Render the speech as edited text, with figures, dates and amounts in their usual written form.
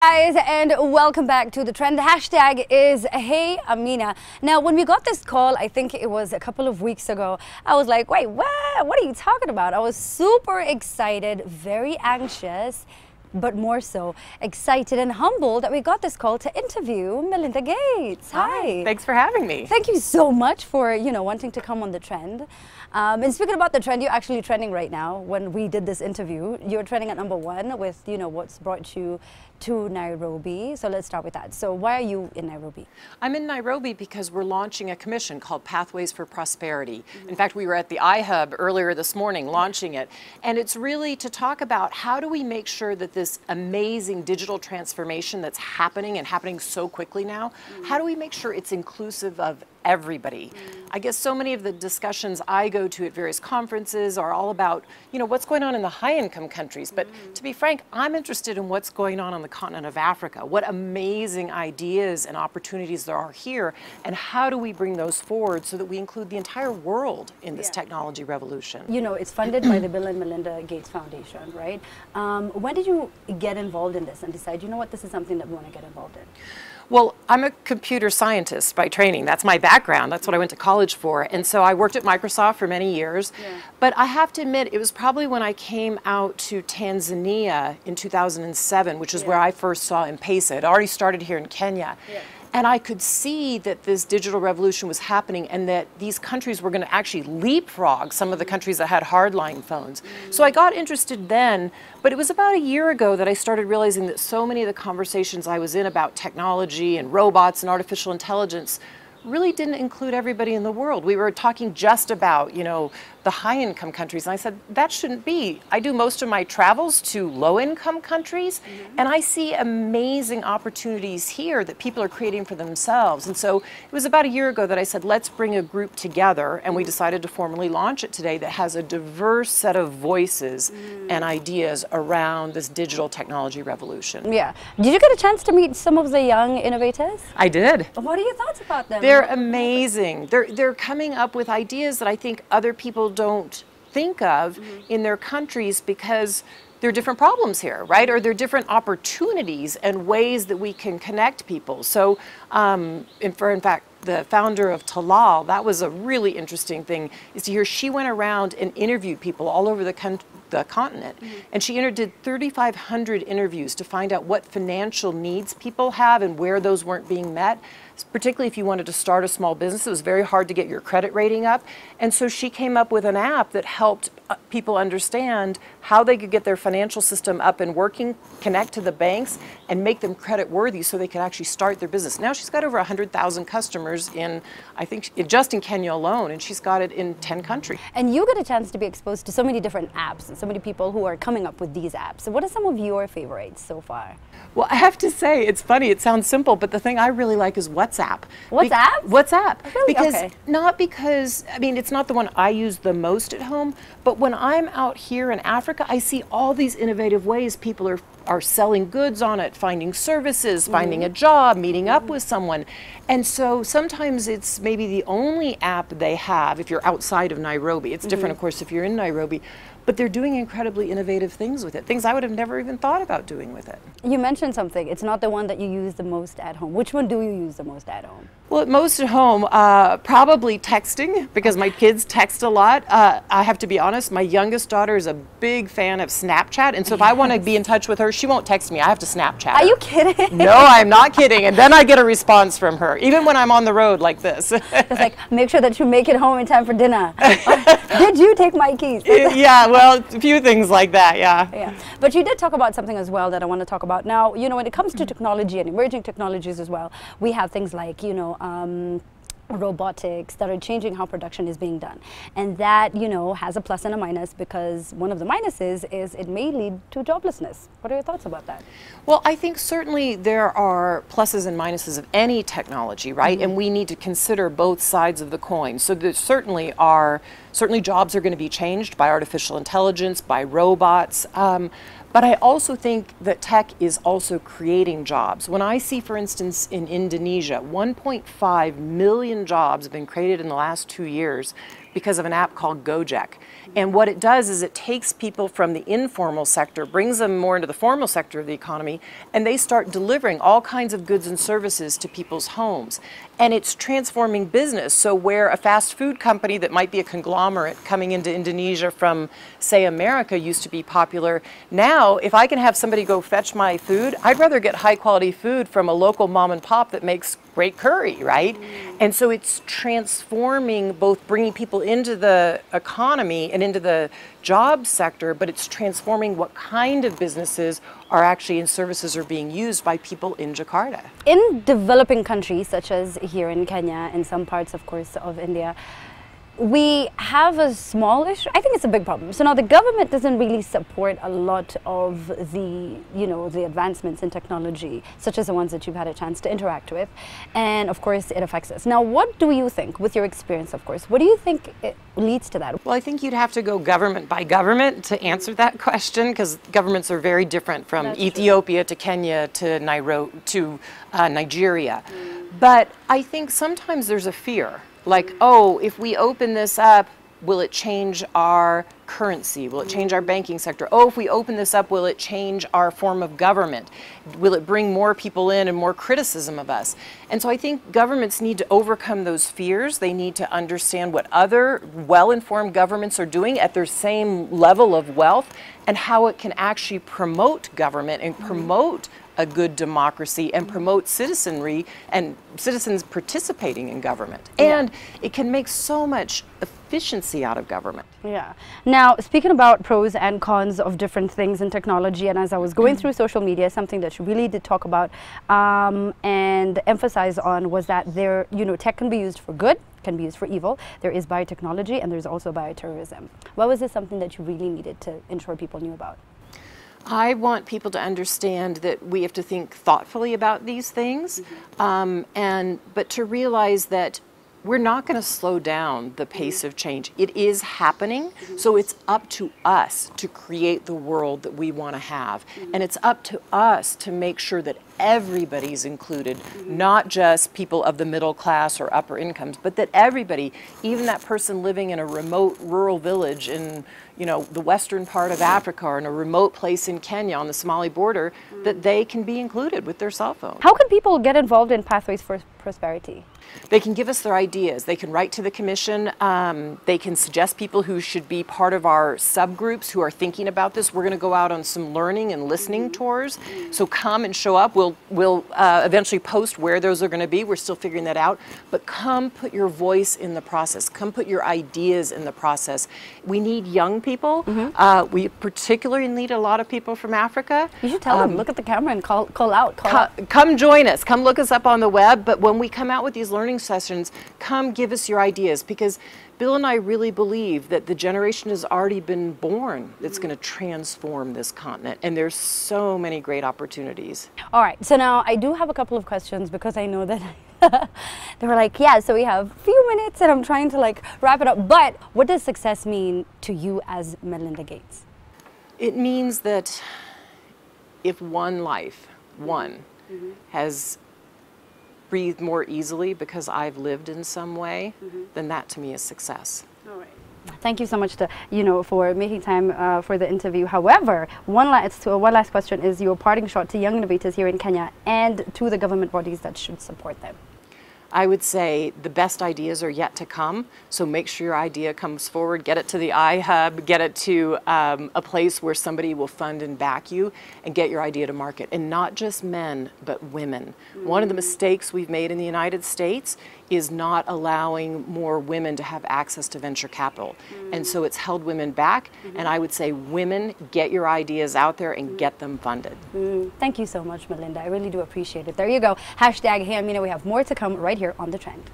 Guys, and welcome back to the trend. The hashtag is Hey Amina. Now, when we got this call, I think it was a couple of weeks ago, I was like, wait, what are you talking about? I was super excited, very anxious, but more so excited and humbled that we got this call to interview Melinda Gates. Hi. Thanks for having me. Thank you so much for, wanting to come on the trend. And speaking about the trend, you're actually trending right now. When we did this interview, you're trending at #1 with, what's brought you to Nairobi. So let's start with that. So why are you in Nairobi? I'm in Nairobi because we're launching a commission called Pathways for Prosperity. In fact, we were at the iHub earlier this morning launching it. And it's really to talk about how do we make sure that this amazing digital transformation that's happening and happening so quickly now, how do we make sure it's inclusive of everybody? I guess so many of the discussions I go to at various conferences are all about, what's going on in the high-income countries. But to be frank, I'm interested in what's going on the continent of Africa. What amazing ideas and opportunities there are here, and how do we bring those forward so that we include the entire world in this technology revolution? It's funded by the Bill and Melinda Gates Foundation, right? When did you get involved in this and decide, this is something that we want to get involved in? Well, I'm a computer scientist by training. That's my background. That's what I went to college for. And so I worked at Microsoft for many years. But I have to admit, it was probably when I came out to Tanzania in 2007, which is where I first saw M-Pesa. It already started here in Kenya. And I could see that this digital revolution was happening and that these countries were going to actually leapfrog some of the countries that had hardline phones. So I got interested then, but it was about a year ago that I started realizing that so many of the conversations I was in about technology and robots and artificial intelligence really didn't include everybody in the world. We were talking just about, the high-income countries. And I said, that shouldn't be. I do most of my travels to low-income countries, and I see amazing opportunities here that people are creating for themselves. And so it was about a year ago that I said, let's bring a group together, and we decided to formally launch it today that has a diverse set of voices and ideas around this digital technology revolution. Yeah. Did you get a chance to meet some of the young innovators? I did. What are your thoughts about them? They're amazing. They're coming up with ideas that I think other people don't think of in their countries because there are different problems here, right? Or there are different opportunities and ways that we can connect people. So, in fact, the founder of Talal, that was a really interesting thing, is to hear she went around and interviewed people all over the continent. And she did 3,500 interviews to find out what financial needs people have and where those weren't being met. Particularly if you wanted to start a small business, it was very hard to get your credit rating up. And so she came up with an app that helped people understand how they could get their financial system up and working, connect to the banks, and make them credit worthy so they could actually start their business. Now she's got over 100,000 customers in, I think, just in Kenya alone, and she's got it in 10 countries. And you get a chance to be exposed to so many different apps and so many people who are coming up with these apps. So what are some of your favorites so far? Well, I have to say, it's funny, it sounds simple, but the thing I really like is WhatsApp. WhatsApp? WhatsApp. Really? Because, not because, it's not the one I use the most at home, but when I'm out here in Africa, I see all these innovative ways people are selling goods on it, finding services, finding a job, meeting up with someone. And so sometimes it's maybe the only app they have if you're outside of Nairobi. It's different, of course, if you're in Nairobi. But they're doing incredibly innovative things with it, things I would have never even thought about doing with it. You mentioned something. It's not the one that you use the most at home. Which one do you use the most at home? Well, most at home, probably texting, because my kids text a lot. I have to be honest, my youngest daughter is a big fan of Snapchat, and so if I want to be in touch with her, she won't text me. I have to Snapchat her. Are you kidding? No, I'm not kidding. And then I get a response from her, even when I'm on the road like this. It's like, make sure that you make it home in time for dinner. Did you take my keys? Yeah, well, a few things like that, yeah. But you did talk about something as well that I want to talk about. Now, when it comes to technology and emerging technologies as well, we have things like, robotics that are changing how production is being done. And that, has a plus and a minus, because one of the minuses is it may lead to joblessness. What are your thoughts about that? Well, I think certainly there are pluses and minuses of any technology, right? And we need to consider both sides of the coin. So there certainly jobs are going to be changed by artificial intelligence, by robots. But I also think that tech is also creating jobs. When I see, for instance, in Indonesia, 1.5 million jobs have been created in the last 2 years because of an app called Gojek. And what it does is it takes people from the informal sector, brings them more into the formal sector of the economy, and they start delivering all kinds of goods and services to people's homes. And it's transforming business. So where a fast food company that might be a conglomerate coming into Indonesia from, say, America used to be popular, now if I can have somebody go fetch my food, I'd rather get high quality food from a local mom and pop that makes great curry, right? And so it's transforming, both bringing people into the economy and into the job sector, but it's transforming what kind of businesses are actually and services are being used by people in Jakarta. In developing countries, such as here in Kenya and some parts, of course, of India, we have a smallish, I think it's a big problem. So now the government doesn't really support a lot of the, the advancements in technology, such as the ones that you've had a chance to interact with. And of course, it affects us. Now, what do you think, with your experience, of course, what do you think it leads to that? Well, I think you'd have to go government by government to answer that question, because governments are very different from Ethiopia to Kenya to Nigeria. But I think sometimes there's a fear. Like, oh, if we open this up, will it change our currency? Will it change our banking sector? Oh, if we open this up, will it change our form of government? Will it bring more people in and more criticism of us? And so I think governments need to overcome those fears. They need to understand what other well-informed governments are doing at their same level of wealth and how it can actually promote government and promote a good democracy and promote citizenry and citizens participating in government. And it can make so much efficiency out of government. Yeah. Now, speaking about pros and cons of different things in technology, and as I was going through social media, something that you really did talk about and emphasize on was that there, tech can be used for good, can be used for evil. There is biotechnology and there's also bioterrorism. Why was this something that you really needed to ensure people knew about? I want people to understand that we have to think thoughtfully about these things, but to realize that we're not going to slow down the pace of change. It is happening, so it's up to us to create the world that we want to have. And it's up to us to make sure that everybody's included, not just people of the middle class or upper incomes, but that everybody, even that person living in a remote rural village in the western part of Africa or in a remote place in Kenya on the Somali border, that they can be included with their cell phone. How can people get involved in Pathways for Prosperity? They can give us their ideas. They can write to the commission. They can suggest people who should be part of our subgroups who are thinking about this. We're going to go out on some learning and listening tours. So come and show up. We'll eventually post where those are going to be. We're still figuring that out. But come put your voice in the process. Come put your ideas in the process. We need young people. We particularly need a lot of people from Africa. You should tell them, look at the camera and call out. Come join us. Come look us up on the web. But when we come out with these learning sessions, come give us your ideas, because Bill and I really believe that the generation has already been born that's going to transform this continent, and there's so many great opportunities. All right, so now I do have a couple of questions, because I know that they were like, yeah, so we have a few minutes and I'm trying to wrap it up, but what does success mean to you as Melinda Gates? It means that if one life, has breathe more easily because I've lived in some way, then that to me is success. All right. Thank you so much for making time for the interview. However, one last question is your parting shot to young innovators here in Kenya and to the government bodies that should support them. I would say the best ideas are yet to come, so make sure your idea comes forward, get it to the iHub, get it to a place where somebody will fund and back you, and get your idea to market. And not just men, but women. One of the mistakes we've made in the United States is not allowing more women to have access to venture capital. And so it's held women back, and I would say women, get your ideas out there and get them funded. Thank you so much, Melinda. I really do appreciate it. There you go. #HeyAmina. We have more to come right here on The Trend.